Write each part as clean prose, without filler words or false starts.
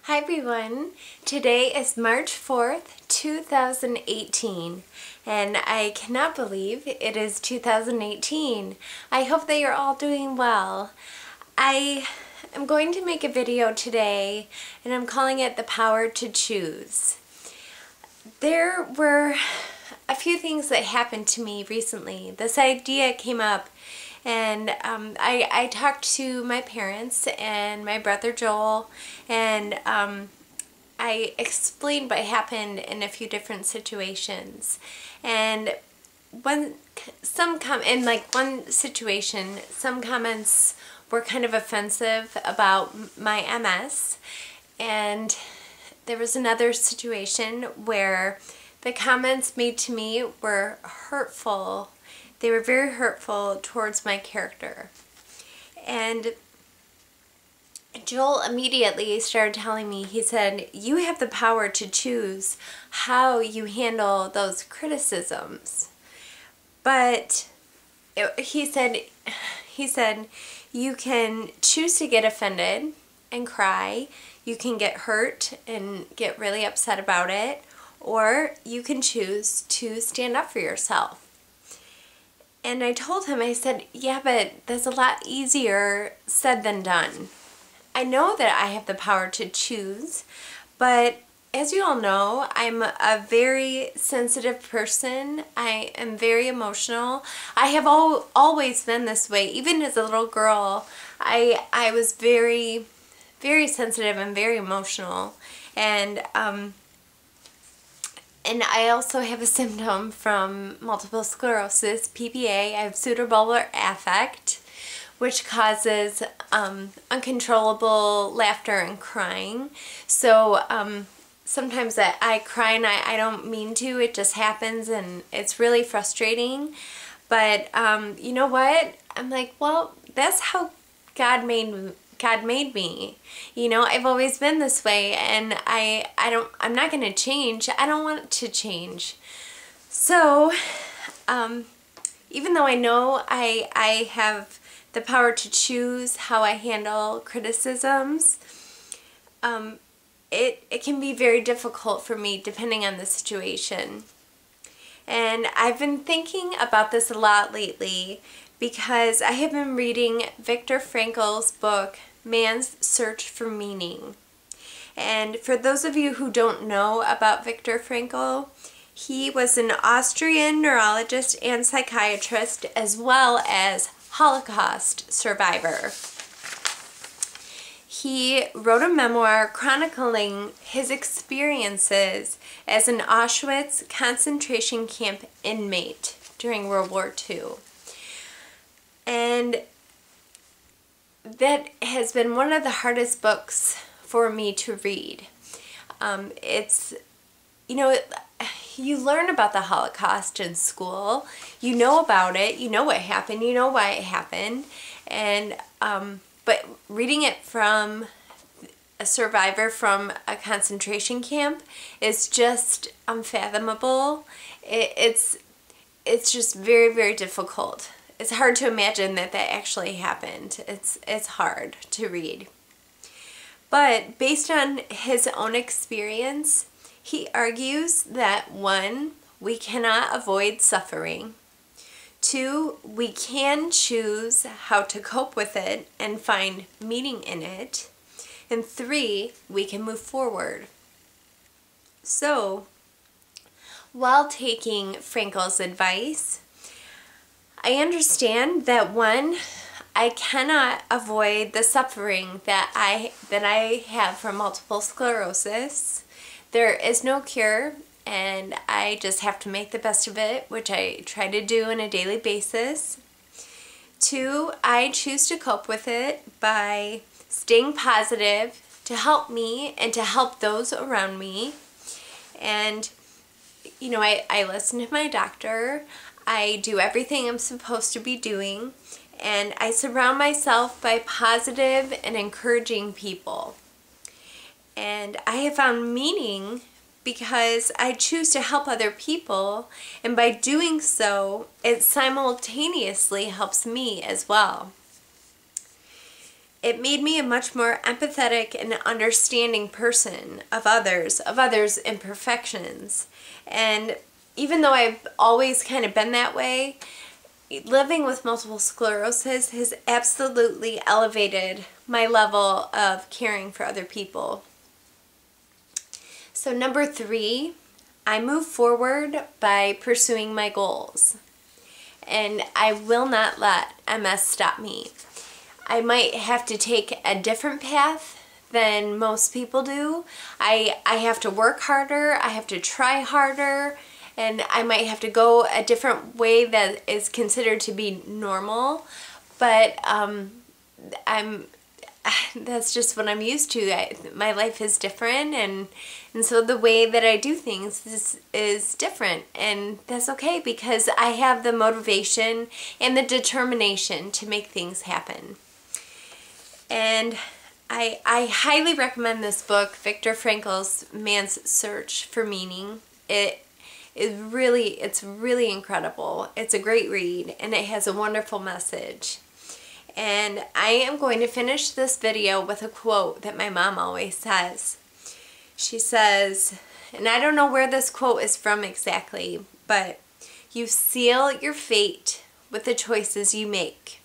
Hi everyone, today is March 4th, 2018, and I cannot believe it is 2018. I hope that you're all doing well. I am going to make a video today, and I'm calling it The Power to Choose. There were a few things that happened to me recently. This idea came up, and I talked to my parents and my brother Joel, and I explained what happened in a few different situations. And one situation, some comments were kind of offensive about my MS, and there was another situation where the comments made to me were hurtful. They were very hurtful towards my character. And Joel immediately started telling me, he said, you have the power to choose how you handle those criticisms. But he said you can choose to get offended and cry. You can get hurt and get really upset about it, or you can choose to stand up for yourself. And I told him, I said, yeah, but that's a lot easier said than done. I know that I have the power to choose, but as you all know, I'm a very sensitive person. I am very emotional. I have always been this way. Even as a little girl, I was very, very sensitive and very emotional. And I also have a symptom from multiple sclerosis, PPA. I have cerebral affect, which causes uncontrollable laughter and crying. So sometimes I cry and I don't mean to. It just happens, and it's really frustrating. But you know what? I'm like, well, that's how God made me. You know, I've always been this way, and I'm not going to change. I don't want to change. So, even though I know I have the power to choose how I handle criticisms, it can be very difficult for me depending on the situation. And I've been thinking about this a lot lately because I have been reading Viktor Frankl's book, Man's Search for Meaning. And for those of you who don't know about Viktor Frankl, he was an Austrian neurologist and psychiatrist, as well as Holocaust survivor. He wrote a memoir chronicling his experiences as an Auschwitz concentration camp inmate during World War II. And that has been one of the hardest books for me to read. It's, you know, you learn about the Holocaust in school. You know about it. You know what happened. You know why it happened. And but reading it from a survivor from a concentration camp is just unfathomable. It's just very, very difficult. It's hard to imagine that actually happened. It's hard to read. But based on his own experience, he argues that 1, we cannot avoid suffering. 2, we can choose how to cope with it and find meaning in it. And 3, we can move forward. So, while taking Frankl's advice, I understand that 1, I cannot avoid the suffering that I have from multiple sclerosis. There is no cure, and I just have to make the best of it, which I try to do on a daily basis. 2, I choose to cope with it by staying positive to help me and to help those around me. And, you know, I listen to my doctor. I do everything I'm supposed to be doing, and I surround myself by positive and encouraging people. And I have found meaning because I choose to help other people, and by doing so, it simultaneously helps me as well. it made me a much more empathetic and understanding person of others' imperfections. And even though I've always kind of been that way, living with multiple sclerosis has absolutely elevated my level of caring for other people. So number 3, I move forward by pursuing my goals. And I will not let MS stop me. I might have to take a different path than most people do. I have to work harder, I have to try harder, and I might have to go a different way that is considered to be normal, but that's just what I'm used to. My life is different, and so the way that I do things is different, and that's okay because I have the motivation and the determination to make things happen. And I highly recommend this book, Viktor Frankl's Man's Search for Meaning. It's really incredible. It's a great read, and it has a wonderful message. And I am going to finish this video with a quote that my mom always says. She says, and I don't know where this quote is from exactly, but you seal your fate with the choices you make.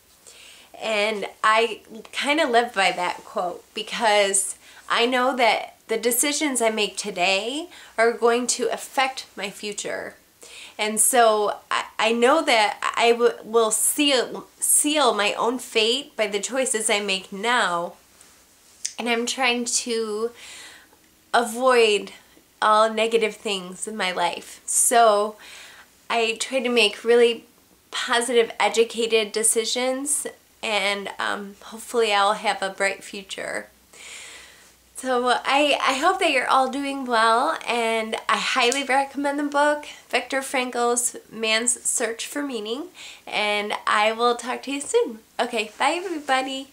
And I kind of live by that quote because I know that the decisions I make today are going to affect my future. And so I know that I will seal my own fate by the choices I make now. And I'm trying to avoid all negative things in my life. So I try to make really positive, educated decisions, and hopefully I'll have a bright future. So I hope that you're all doing well, and I highly recommend the book, Viktor Frankl's Man's Search for Meaning, and I will talk to you soon. Okay, bye everybody.